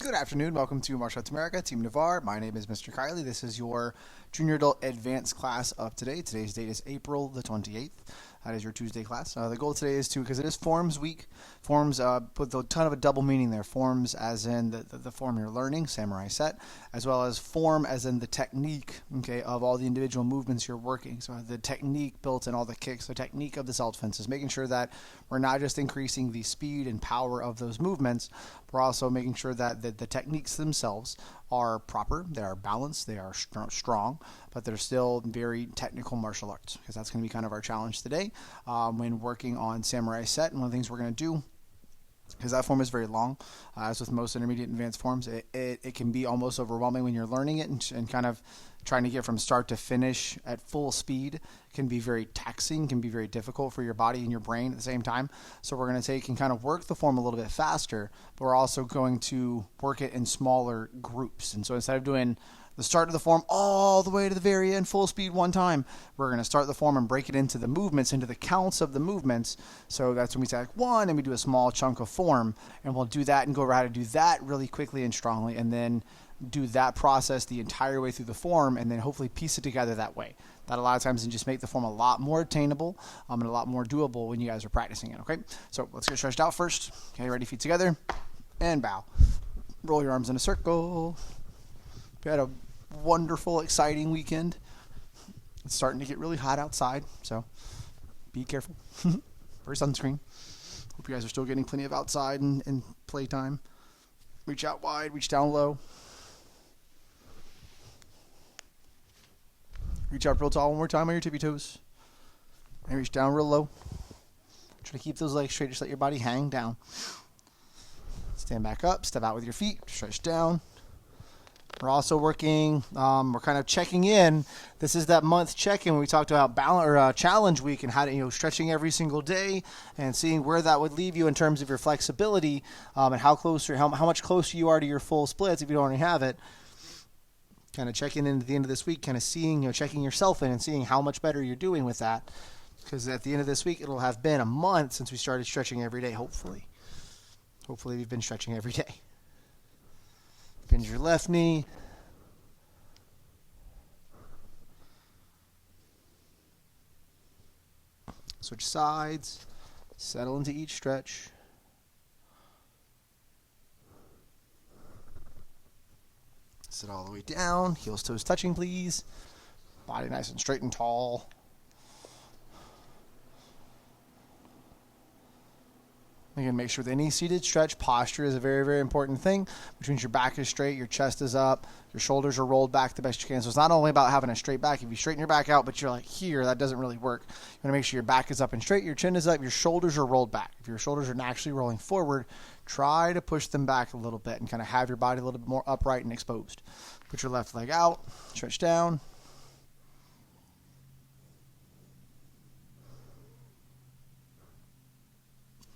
Good afternoon. Welcome to Martial Arts America, Team Navarre. My name is Mr. Kiley. This is your Junior Adult Advanced class of today. Today's date is April the 28th. That is your Tuesday class. The goal today is because it is Forms Week. Forms with a ton of a double meaning there. Forms as in the form you're learning, samurai set, as well as form as in the technique, okay, of all the individual movements you're working. So the technique built in all the kicks, the technique of the self-defense is making sure that we're not just increasing the speed and power of those movements, we're also making sure that the techniques themselves are proper, they are balanced, they are strong, but they're still very technical martial arts, because that's going to be kind of our challenge today when working on samurai set. And one of the things we're going to do, because that form is very long, as with most intermediate and advanced forms, it can be almost overwhelming when you're learning it, and kind of trying to get from start to finish at full speed can be very taxing, can be very difficult for your body and your brain at the same time. So we're going to take and kind of work the form a little bit faster, but we're also going to work it in smaller groups. And so instead of doing the start of the form all the way to the very end full speed one time, we're going to start the form and break it into the movements, into the counts of the movements. So that's when we say like one, and we do a small chunk of form, and we'll do that and go over how to do that really quickly and strongly, and then do that process the entire way through the form, and then hopefully piece it together that way. That a lot of times can just make the form a lot more attainable and a lot more doable when you guys are practicing it, okay? So let's get stretched out first. Okay, ready, feet together, and bow. Roll your arms in a circle. We had a wonderful, exciting weekend. It's starting to get really hot outside, so be careful. For sunscreen. Hope you guys are still getting plenty of outside and playtime. Reach out wide, reach down low. Reach out real tall one more time on your tippy toes. And reach down real low. Try to keep those legs straight, just let your body hang down. Stand back up, step out with your feet, stretch down. We're also working, we're kind of checking in. This is that month check-in when we talked about challenge week and how to, stretching every single day and seeing where that would leave you in terms of your flexibility and how much closer you are to your full splits if you don't already have it. Kind of checking in at the end of this week, kind of seeing, checking yourself in and seeing how much better you're doing with that. Because at the end of this week, it'll have been a month since we started stretching every day, hopefully. Hopefully we've been stretching every day. Bend your left knee. Switch sides. Settle into each stretch. Sit all the way down. Heels, toes touching, please. Body nice and straight and tall. Again, make sure the knee seated stretch. Posture is a very, very important thing, which means your back is straight, your chest is up, your shoulders are rolled back the best you can. So it's not only about having a straight back. If you straighten your back out, but you're like here, that doesn't really work. You want to make sure your back is up and straight, your chin is up, your shoulders are rolled back. If your shoulders are naturally rolling forward, try to push them back a little bit and kind of have your body a little bit more upright and exposed. Put your left leg out, stretch down.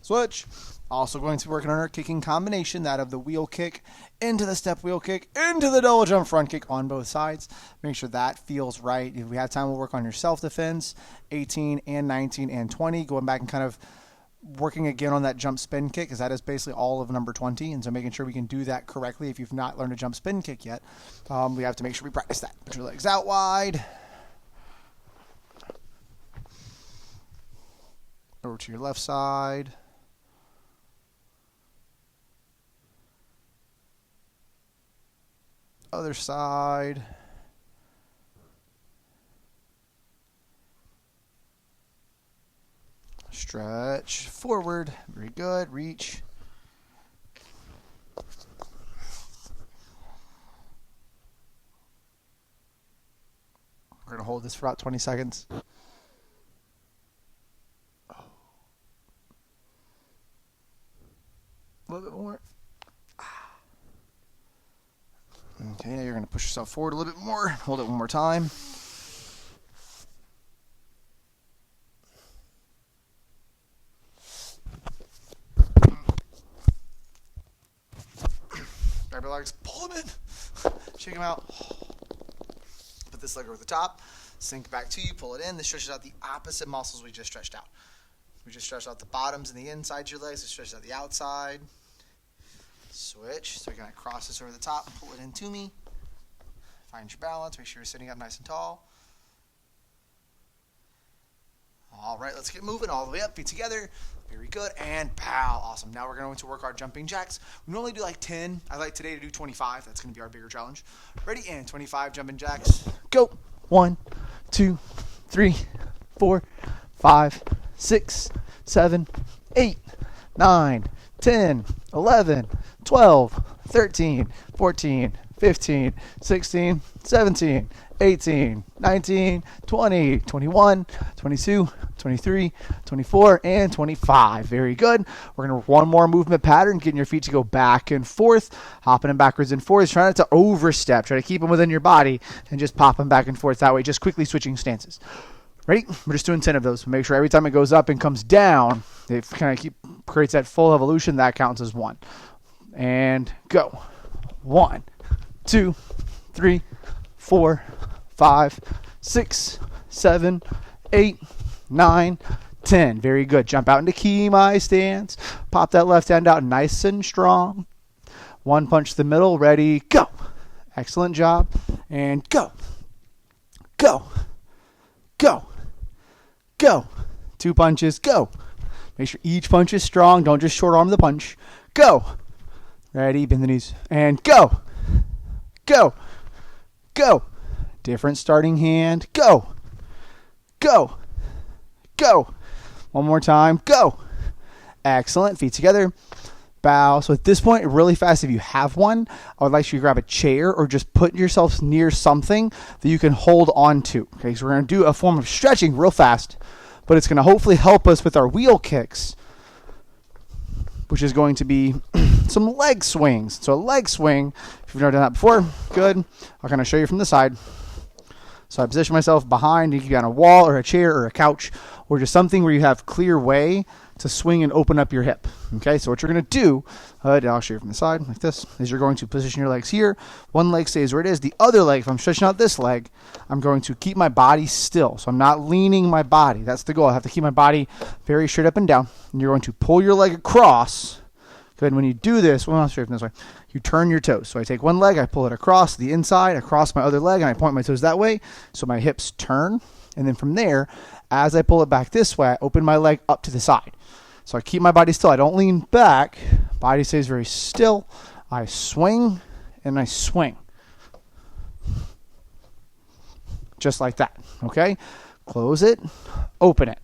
Switch. Also going to be working on our kicking combination, that of the wheel kick into the step wheel kick, into the double jump front kick on both sides. Make sure that feels right. If we have time, we'll work on your self-defense, 18 and 19 and 20. Going back and kind of working again on that jump spin kick, because that is basically all of number 20. And so making sure we can do that correctly. If you've not learned a jump spin kick yet, we have to make sure we practice that. Put your legs out wide. Over to your left side. Other side. Stretch forward. Very good. Reach. We're going to hold this for about 20 seconds. A little bit more. Okay, now you're going to push yourself forward a little bit more. Hold it one more time. Grab your legs, pull them in. Shake them out. Put this leg over the top. Sink back to you, pull it in. This stretches out the opposite muscles we just stretched out. We just stretched out the bottoms and the insides of your legs. It stretches out the outside. Switch. So you're going to cross this over the top and pull it into me. Find your balance. Make sure you're sitting up nice and tall. All right, let's get moving all the way up. Feet together. Very good. And pow. Awesome. Now we're going to work our jumping jacks. We normally do like 10. I like today to do 25. That's going to be our bigger challenge. Ready? And 25 jumping jacks. Go. 1, 2, 3, 4, 5, 6, 7, 8, 9, 10, 11, 12, 13, 14, 15, 16, 17, 18, 19, 20, 21, 22, 23, 24, and 25. Very good. We're going to one more movement pattern, getting your feet to go back and forth, hopping them backwards and forwards. Try not to overstep. Try to keep them within your body and just pop them back and forth that way, just quickly switching stances. Ready? We're just doing 10 of those. Make sure every time it goes up and comes down, it kind of creates that full evolution. That counts as 1. And go. 1, 2, 3, 4, 5, 6, 7, 8, 9, 10. Very good. Jump out into Ki-mai stance. Pop that left hand out nice and strong. 1 punch to the middle. Ready, go. Excellent job. And go. Go. Go. Go. 2 punches. Go. Make sure each punch is strong. Don't just short arm the punch. Go. Ready, bend the knees. And go. Go. Go. Different starting hand. Go. Go. Go. One more time. Go. Excellent. Feet together. Bow. So at this point, really fast, if you have one, I would like you to grab a chair or just put yourself near something that you can hold on to. Okay, so we're going to do a form of stretching real fast, but it's going to hopefully help us with our wheel kicks, which is going to be some leg swings. So a leg swing, if you've never done that before, good. I'll kind of show you from the side. So I position myself behind. You can be on a wall or a chair or a couch or just something where you have clear way to swing and open up your hip. Okay, so what you're going to do, I'll show you from the side like this, is you're going to position your legs here. One leg stays where it is. The other leg, if I'm stretching out this leg, I'm going to keep my body still. So I'm not leaning my body. That's the goal. I have to keep my body very straight up and down. And you're going to pull your leg across. Good. When you do this, well, I'll show you from this way. You turn your toes. So I take one leg, I pull it across the inside, across my other leg, and I point my toes that way. So my hips turn. And then from there, as I pull it back this way, I open my leg up to the side. So I keep my body still. I don't lean back. Body stays very still. I swing and I swing. Just like that. Okay? Close it. Open it.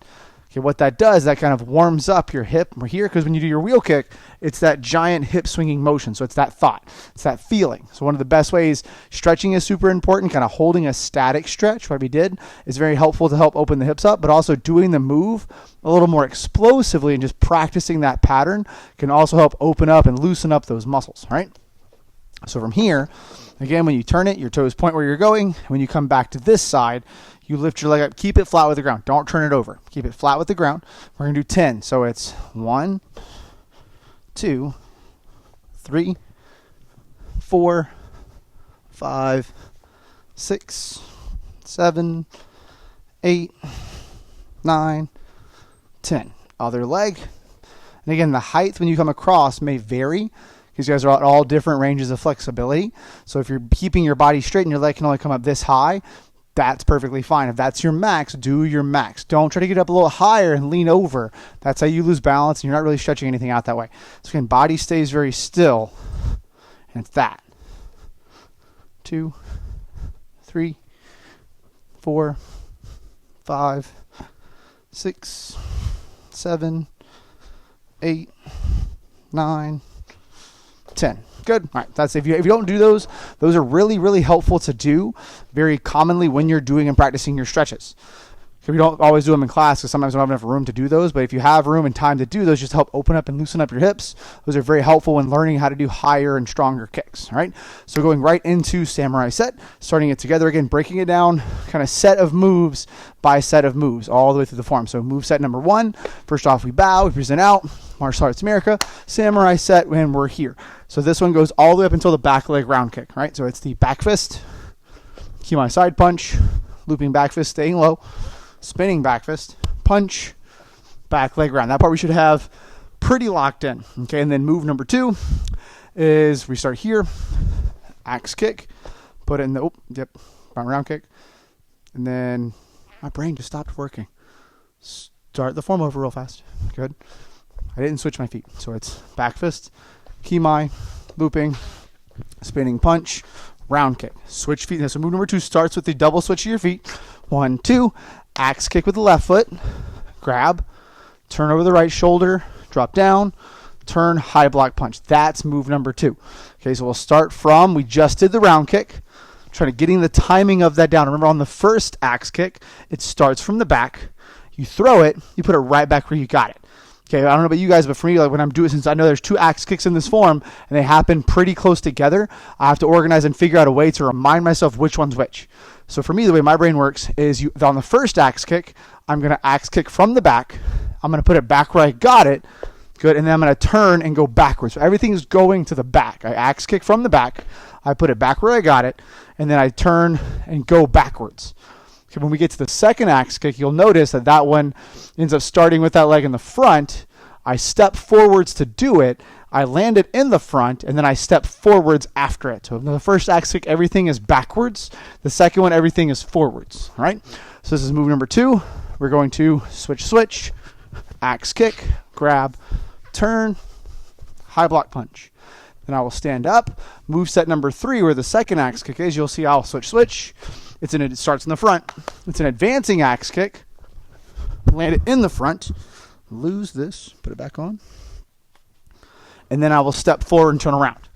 Okay, what that does, that kind of warms up your hip here, because when you do your wheel kick, it's that giant hip swinging motion. So it's that thought. It's that feeling. So one of the best ways, stretching is super important. Kind of holding a static stretch, what we did, is very helpful to help open the hips up, but also doing the move a little more explosively and just practicing that pattern can also help open up and loosen up those muscles, all right? So from here, again, when you turn it, your toes point where you're going. When you come back to this side, you lift your leg up. Keep it flat with the ground. Don't turn it over. Keep it flat with the ground. We're going to do 10. So it's 1, 2, 3, 4, 5, 6, 7, 8, 9, 10. Other leg. And again, the height when you come across may vary, because you guys are at all different ranges of flexibility. So if you're keeping your body straight and your leg can only come up this high, that's perfectly fine. If that's your max, do your max. Don't try to get up a little higher and lean over. That's how you lose balance, and you're not really stretching anything out that way. So again, body stays very still, and it's that. 2, 3, 4, 5, 6, 7, 8, 9, 10. Good. All right. That's if you don't do those are really, really helpful to do very commonly when you're doing and practicing your stretches. We don't always do them in class because sometimes we don't have enough room to do those. But if you have room and time to do those, just help open up and loosen up your hips. Those are very helpful when learning how to do higher and stronger kicks. All right. So going right into samurai set, starting it together again, breaking it down, kind of set of moves by set of moves all the way through the form. So move set number 1. First off, we bow, we present out. Martial Arts America, samurai set when we're here. So this one goes all the way up until the back leg round kick. Right. So it's the back fist, Ki-mai side punch, looping back fist, staying low. Spinning back fist, punch, back leg round. That part we should have pretty locked in. Okay, and then move number 2 is we start here, axe kick, put it in the, round kick, and then my brain just stopped working. Start the form over real fast. Good. I didn't switch my feet. So it's back fist, kimai, looping, spinning punch, round kick. Switch feet. So move number 2 starts with the double switch of your feet. 1, 2, axe kick with the left foot, grab, turn over the right shoulder, drop down, turn, high block punch. That's move number 2. Okay, so we'll start from, we just did the round kick. Trying to getting the timing of that down. Remember on the first axe kick, it starts from the back. You throw it, you put it right back where you got it. Okay, I don't know about you guys, but for me, like when I'm doing, since I know there's 2 axe kicks in this form and they happen pretty close together, I have to organize and figure out a way to remind myself which one's which. So for me, the way my brain works is on the first axe kick, I'm going to axe kick from the back. I'm going to put it back where I got it. Good. And then I'm going to turn and go backwards. So everything is going to the back. I axe kick from the back. I put it back where I got it. And then I turn and go backwards. Okay, when we get to the second axe kick, you'll notice that that one ends up starting with that leg in the front. I step forwards to do it. I land it in the front, and then I step forwards after it. So the first axe kick, everything is backwards. The second one, everything is forwards. All right? So this is move number 2. We're going to switch, axe kick, grab, turn, high block punch. Then I will stand up. Move set number 3, where the second axe kick is, you'll see I'll switch. It starts in the front. It's an advancing axe kick. Land it in the front. Lose this. Put it back on. And then I will step forward and turn around.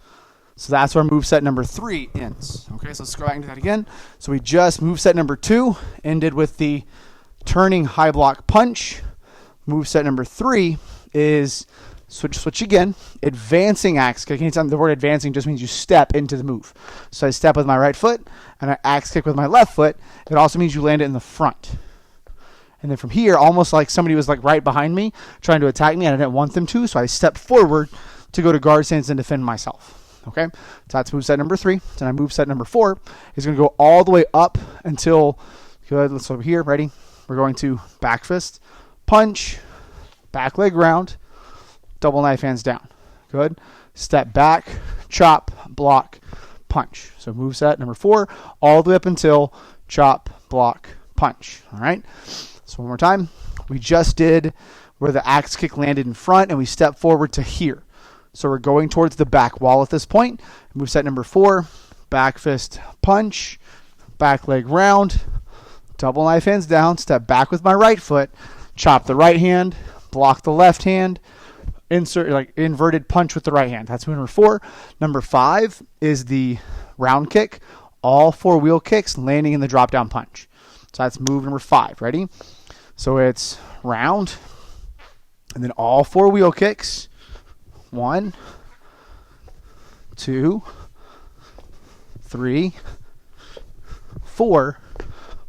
So that's where move set number 3 ends. Okay, so let's go back and do that again. So we just move set number 2 ended with the turning high block punch. Move set number 3 is switch again, advancing axe kick. Anytime the word advancing just means you step into the move. So I step with my right foot and I axe kick with my left foot. It also means you land it in the front. And then from here, almost like somebody was like right behind me trying to attack me and I didn't want them to, so I step forward to go to guard stance and defend myself. Okay, so that's move set number 3. Then I move set number 4 is going to go all the way up until, good, let's over here, ready? We're going to back fist, punch, back leg round, double knife hands down. Good. Step back, chop, block, punch. So move set number 4 all the way up until chop, block, punch. All right. So one more time. We just did where the axe kick landed in front and we step forward to here. So we're going towards the back wall at this point. Move set number 4, back fist, punch, back leg round, double knife hands down, step back with my right foot, chop the right hand, block the left hand, insert like inverted punch with the right hand. That's move number 4. Number 5 is the round kick, all 4 wheel kicks landing in the drop down punch. So that's move number 5. Ready? So it's round, and then all 4 wheel kicks. 1, 2, 3, 4.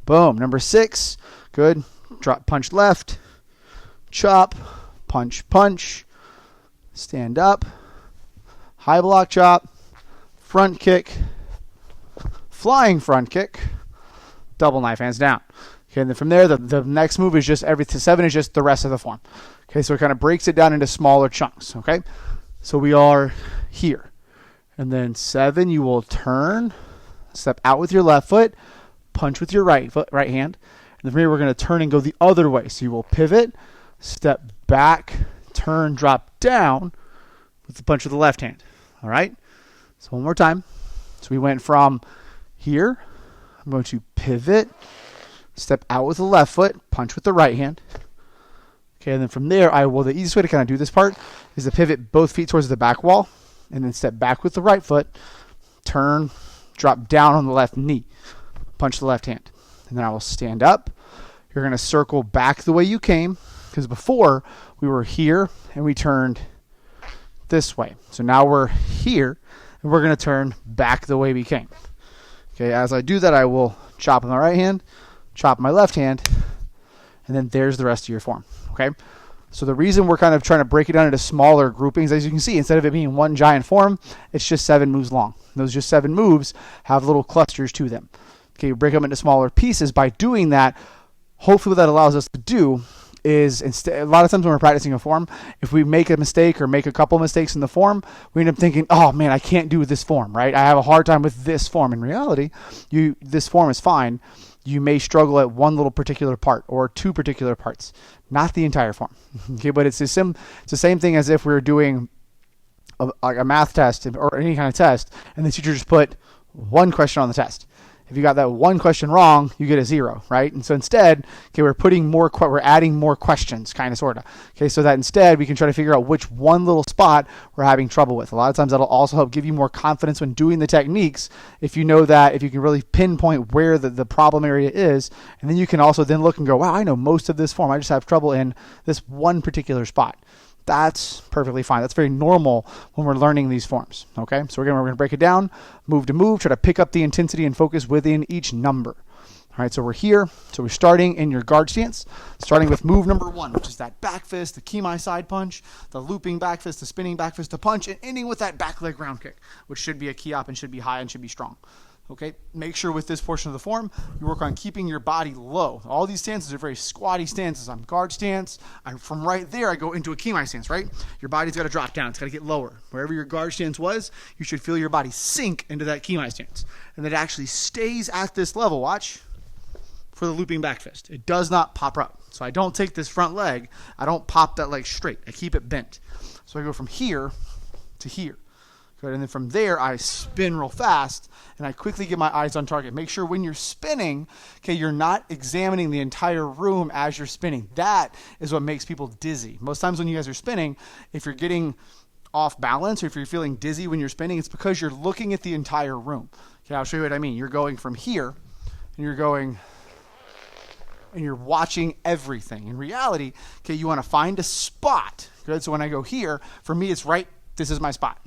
Boom. Number 6. Good. Drop punch left. Chop. Punch, punch. Stand up. High block chop. Front kick. Flying front kick. Double knife hands down. Okay, and then from there, the next move is just 7 is just the rest of the form. Okay, so it kind of breaks it down into smaller chunks. Okay, so we are here. And then 7, you will turn, step out with your left foot, punch with your right hand. And then from here, we're going to turn and go the other way. So you will pivot, step back, turn, drop down with the punch with the left hand. All right, so one more time. So we went from here. I'm going to pivot, step out with the left foot, punch with the right hand. Okay, and then from there, the easiest way to kind of do this part is to pivot both feet towards the back wall, and then step back with the right foot, turn, drop down on the left knee, punch the left hand. And then I will stand up. You're going to circle back the way you came, because before we were here and we turned this way. So now we're here, and we're going to turn back the way we came. Okay, as I do that, I will chop with my right hand, chop my left hand, and then there's the rest of your form. Okay, so the reason we're kind of trying to break it down into smaller groupings, as you can see, instead of it being one giant form, it's just 7 moves long. Those just 7 moves have little clusters to them. Okay, you break them into smaller pieces. By doing that, hopefully what that allows us to do is a lot of times when we're practicing a form, if we make a mistake or make a couple mistakes in the form, we end up thinking, oh man, I can't do this form, right? I have a hard time with this form. In reality, this form is fine. You may struggle at one little particular part or two particular parts, not the entire form. Okay, but it's the same thing as if we were doing a math test or any kind of test, and the teacher just put one question on the test. If you got that one question wrong, you get a 0, right? And so instead, okay, we're adding more questions, kind of, sort of. Okay, so that instead we can try to figure out which one little spot we're having trouble with. A lot of times that'll also help give you more confidence when doing the techniques if you know that, if you can really pinpoint where the problem area is, and then you can also then look and go, wow, I know most of this form. I just have trouble in this one particular spot. That's perfectly fine. That's very normal when we're learning these forms. Okay, so again, we're going to break it down, move to move, try to pick up the intensity and focus within each number. All right, so we're here. So we're starting in your guard stance, starting with move number 1, which is that back fist, the Kimai side punch, the looping back fist, the spinning back fist to punch, and ending with that back leg round kick, which should be a key up and should be high and should be strong. Okay, make sure with this portion of the form, you work on keeping your body low. All these stances are very squatty stances. I'm guard stance. From right there, I go into a Kimai stance, right? Your body's got to drop down. It's got to get lower. Wherever your guard stance was, you should feel your body sink into that Kimai stance. And it actually stays at this level, watch, for the looping back fist. It does not pop up. So I don't take this front leg. I don't pop that leg straight. I keep it bent. So I go from here to here. Good. And then from there, I spin real fast, and I quickly get my eyes on target. Make sure when you're spinning, okay, you're not examining the entire room as you're spinning. That is what makes people dizzy. Most times when you guys are spinning, if you're getting off balance or if you're feeling dizzy when you're spinning, it's because you're looking at the entire room. Okay, I'll show you what I mean. You're going from here, and you're going, and you're watching everything. In reality, okay, you want to find a spot. Good. So when I go here, for me, it's right. This is my spot.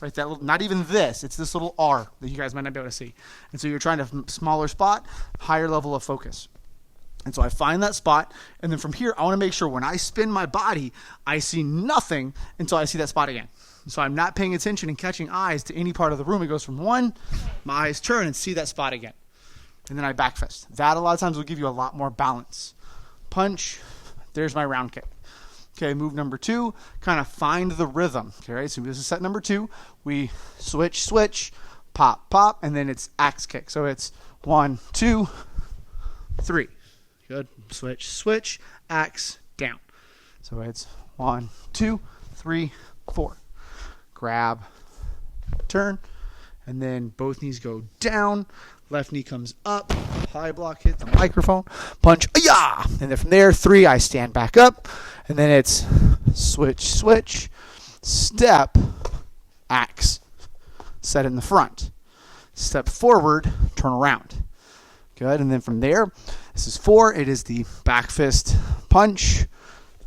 Right, that little, not even this, it's this little R that you guys might not be able to see. And so you're trying to smaller spot, higher level of focus. And so I find that spot, and then from here, I want to make sure when I spin my body, I see nothing until I see that spot again. So I'm not paying attention and catching eyes to any part of the room. It goes from one, my eyes turn and see that spot again. And then I back fist. That a lot of times will give you a lot more balance. Punch, there's my round kick. Okay, move number 2, kind of find the rhythm. Okay, right, so this is set number 2. We switch, pop, pop, and then it's axe kick. So it's 1, 2, 3. Good. Switch, axe, down. So it's 1, 2, 3, 4. Grab, turn, and then both knees go down. Left knee comes up. High block, hit the microphone. Punch, yeah! And then from there, 3, I stand back up. And then it's switch, step, axe. Set in the front. Step forward, turn around. Good. And then from there, this is 4. It is the back fist punch,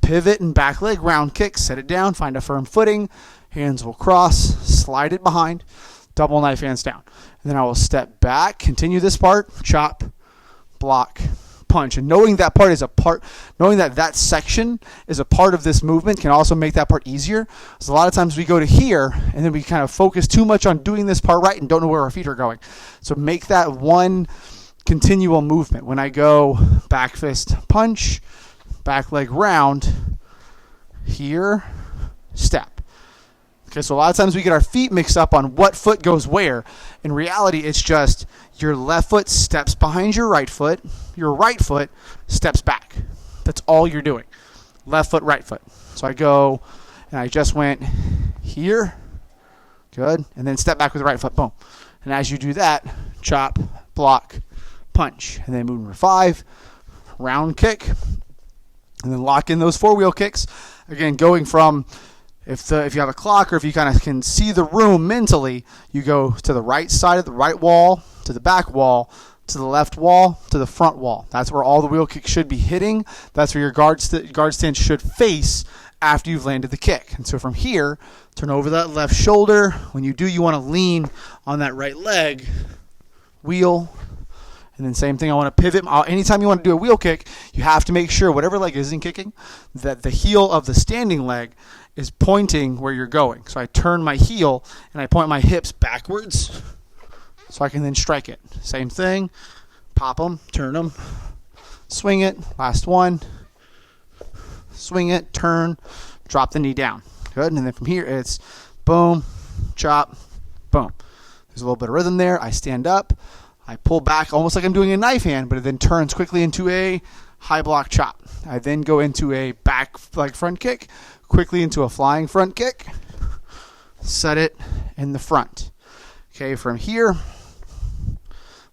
pivot and back leg round kick. Set it down, find a firm footing. Hands will cross, slide it behind. Double knife hands down. And then I will step back, continue this part, chop, block, punch. And knowing that part is a part, knowing that that section is a part of this movement can also make that part easier. Because a lot of times we go to here and then we kind of focus too much on doing this part right and don't know where our feet are going. So make that one continual movement. When I go back fist punch, back leg round, here, step. Okay, so a lot of times we get our feet mixed up on what foot goes where. In reality, it's just your left foot steps behind your right foot steps back. That's all you're doing. Left foot, right foot. So I go, and I just went here, good, and then step back with the right foot, boom. And as you do that, chop, block, punch. And then move number 5, round kick, and then lock in those 4-wheel kicks. Again, going from... If you have a clock or if you kind of can see the room mentally, you go to the right side of the right wall, to the back wall, to the left wall, to the front wall. That's where all the wheel kicks should be hitting. That's where your guard stance should face after you've landed the kick. And so from here, turn over that left shoulder. When you do, you want to lean on that right leg, wheel. And then same thing, I want to pivot. Anytime you want to do a wheel kick, you have to make sure whatever leg isn't kicking, that the heel of the standing leg is pointing where you're going. So I turn my heel and I point my hips backwards so I can then strike it. Same thing, pop them, turn them, swing it, last one, swing it, turn, drop the knee down. Good, and then from here it's boom, chop, boom. There's a little bit of rhythm there. I stand up, I pull back almost like I'm doing a knife hand, but it then turns quickly into a high block chop. I then go into a back like front kick, quickly into a flying front kick, set it in the front. Okay, from here,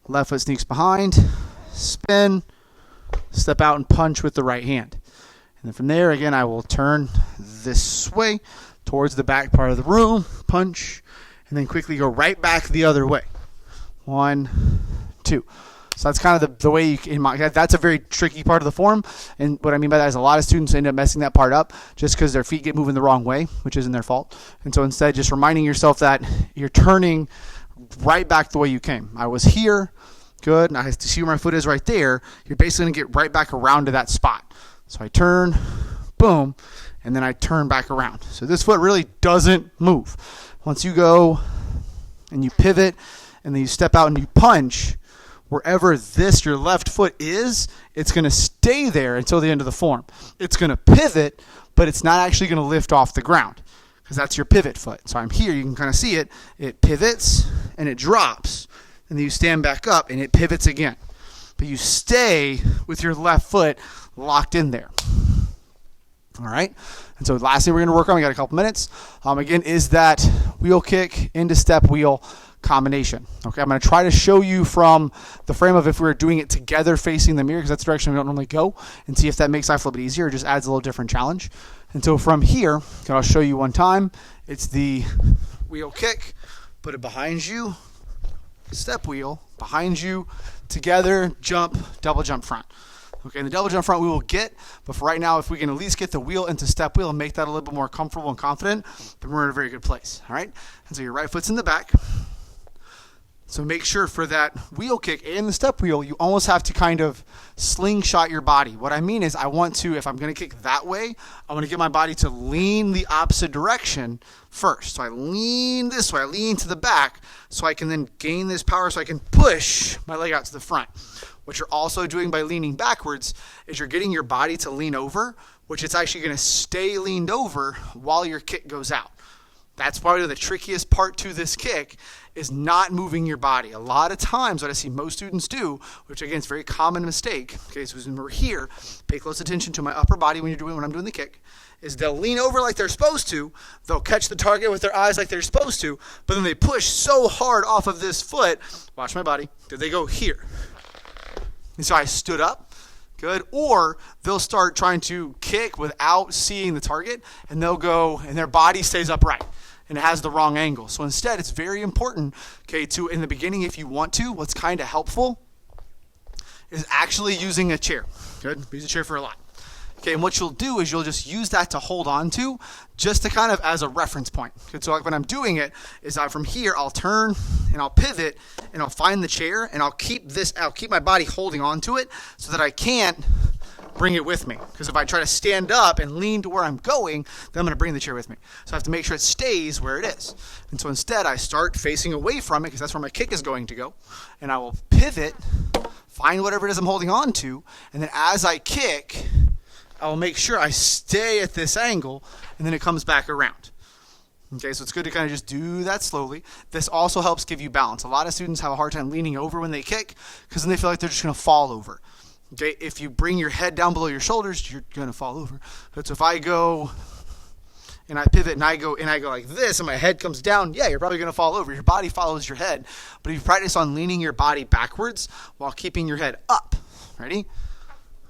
left foot sneaks behind, spin, step out and punch with the right hand. And then from there, again, I will turn this way towards the back part of the room, punch, and then quickly go right back the other way. 1, 2. So that's kind of the way you that's a very tricky part of the form. And what I mean by that is a lot of students end up messing that part up just because their feet get moving the wrong way, which isn't their fault. And so instead, just reminding yourself that you're turning right back the way you came. I was here, good, and I see where my foot is right there. You're basically going to get right back around to that spot. So I turn, boom, and then I turn back around. So this foot really doesn't move. Once you go and you pivot and then you step out and you punch, wherever your left foot is, it's going to stay there until the end of the form. It's going to pivot, but it's not actually going to lift off the ground because that's your pivot foot. So I'm here. You can kind of see it. It pivots and it drops, and then you stand back up and it pivots again. But you stay with your left foot locked in there. All right. And so last thing we're going to work on, we got a couple minutes, again, is that wheel kick into step wheel combination. Okay, I'm going to try to show you from the frame of if we were doing it together facing the mirror, because that's the direction we don't normally go, and see if that makes life a little bit easier or just adds a little different challenge. And so from here, I'll show you one time. It's the wheel kick, put it behind you, step wheel, behind you, together, jump, double jump front. Okay, and the double jump front we will get, but for right now, if we can at least get the wheel into step wheel and make that a little bit more comfortable and confident, then we're in a very good place. All right, and so your right foot's in the back. So make sure for that wheel kick and the step wheel, you almost have to kind of slingshot your body. What I mean is I want to, if I'm going to kick that way, I want to get my body to lean the opposite direction first. So I lean this way, I lean to the back, so I can then gain this power so I can push my leg out to the front. What you're also doing by leaning backwards is you're getting your body to lean over, which it's actually going to stay leaned over while your kick goes out. That's probably the trickiest part to this kick, is not moving your body. A lot of times what I see most students do, which again is a very common mistake, okay, so when we're here, pay close attention to my upper body when I'm doing the kick, is they'll lean over like they're supposed to, they'll catch the target with their eyes like they're supposed to, but then they push so hard off of this foot, watch my body, that they go here. And so I stood up, good, or they'll start trying to kick without seeing the target, and they'll go, and their body stays upright, and it has the wrong angle. So instead, it's very important, okay, to, in the beginning, if you want to, what's kind of helpful is actually using a chair. Good, use a chair for a lot. Okay, and what you'll do is you'll just use that to hold on to, just to kind of as a reference point. Okay, so like when I'm doing it, is from here, I'll turn and I'll pivot and I'll find the chair and I'll keep my body holding on to it so that I can't bring it with me. Because if I try to stand up and lean to where I'm going, then I'm going to bring the chair with me. So I have to make sure it stays where it is. And so instead, I start facing away from it because that's where my kick is going to go. And I will pivot, find whatever it is I'm holding on to, and then as I kick, I will make sure I stay at this angle, and then it comes back around. Okay, so it's good to kind of just do that slowly. This also helps give you balance. A lot of students have a hard time leaning over when they kick because then they feel like they're just going to fall over. Okay, if you bring your head down below your shoulders, you're going to fall over. But so if I go and I pivot and I go like this and my head comes down, yeah, you're probably going to fall over. Your body follows your head. But if you practice on leaning your body backwards while keeping your head up, ready?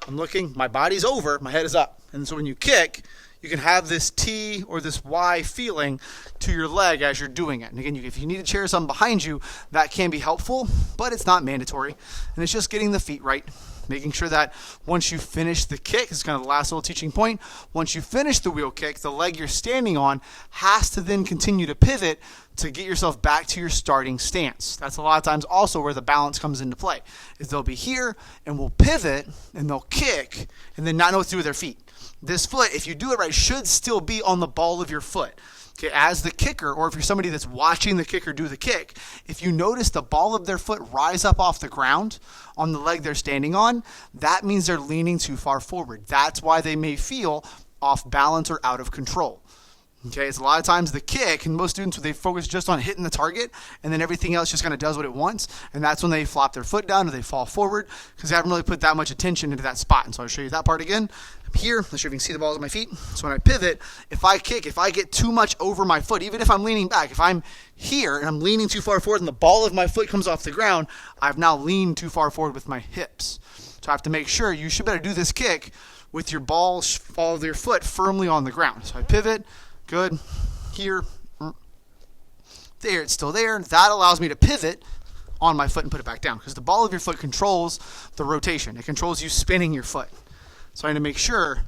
I'm looking, my body's over, my head is up. And so when you kick, you can have this T or this Y feeling to your leg as you're doing it. And again, if you need a chair or something behind you, that can be helpful, but it's not mandatory. And it's just getting the feet right. Making sure that once you finish the kick, this is kind of the last little teaching point, once you finish the wheel kick, the leg you're standing on has to then continue to pivot to get yourself back to your starting stance. That's a lot of times also where the balance comes into play, is they'll be here and will pivot and they'll kick and then not know what to do with their feet. This foot, if you do it right, should still be on the ball of your foot. Okay, as the kicker, or if you're somebody that's watching the kicker do the kick, if you notice the ball of their foot rise up off the ground on the leg they're standing on, that means they're leaning too far forward. That's why they may feel off balance or out of control. Okay, it's a lot of times the kick, and most students, they focus just on hitting the target, and then everything else just kind of does what it wants, and that's when they flop their foot down or they fall forward because they haven't really put that much attention into that spot. And so I'll show you that part again. Here, let's show if you can see the balls on my feet. So when I pivot, if I kick, if I get too much over my foot, even if I'm leaning back, if I'm here and I'm leaning too far forward and the ball of my foot comes off the ground, I've now leaned too far forward with my hips. So I have to make sure you should better do this kick with your balls of your foot firmly on the ground. So I pivot. Good. Here. There. It's still there. That allows me to pivot on my foot and put it back down because the ball of your foot controls the rotation. It controls you spinning your foot. So I need to make sure.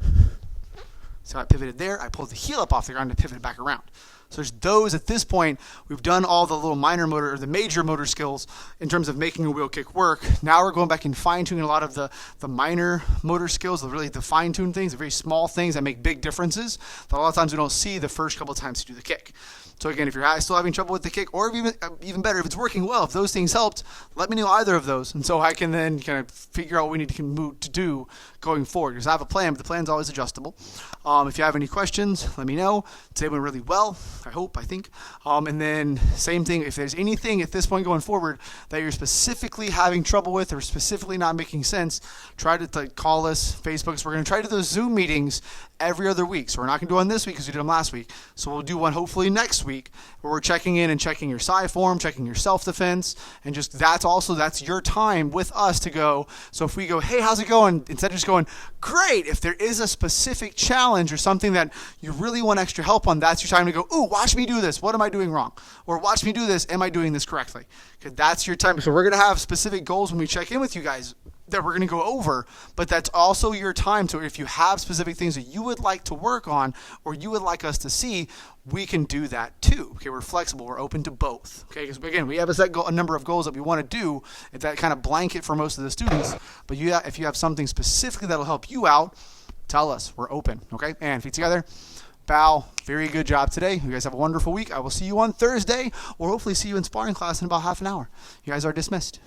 So I pivoted there. I pulled the heel up off the ground to pivot it back around. So there's those at this point. We've done all the little minor motor or the major motor skills in terms of making a wheel kick work. Now we're going back and fine-tuning a lot of the minor motor skills, really the fine-tuned things, the very small things that make big differences that a lot of times we don't see the first couple of times you do the kick. So again, if you're still having trouble with the kick, or even better, if it's working well, if those things helped, let me know either of those. And so I can then kind of figure out what we need to do going forward. Because I have a plan, but the plan's always adjustable. If you have any questions, let me know. Today went really well, I think. And then same thing, if there's anything at this point going forward that you're specifically having trouble with or specifically not making sense, try to call us, Facebook. So we're going to try to do those Zoom meetings every other week. So we're not going to do one this week because we did them last week. So we'll do one hopefully next week where we're checking in and checking your psi form, checking your self-defense, and just that's your time with us to go. So if we go, hey, how's it going? Instead of just going, great, if there is a specific challenge or something that you really want extra help on, that's your time to go, ooh, watch me do this. What am I doing wrong? Or watch me do this. Am I doing this correctly? Okay, that's your time. So we're going to have specific goals when we check in with you guys that we're going to go over, but that's also your time. So if you have specific things that you would like to work on or you would like us to see, we can do that too. Okay, we're flexible. We're open to both. Okay, because again, we have a number of goals that we want to do. It's that kind of blanket for most of the students, but if you have something specifically that'll help you out, tell us. We're open. Okay, and feet together. Bow. Very good job today. You guys have a wonderful week. I will see you on Thursday, or hopefully see you in sparring class in about half an hour. You guys are dismissed.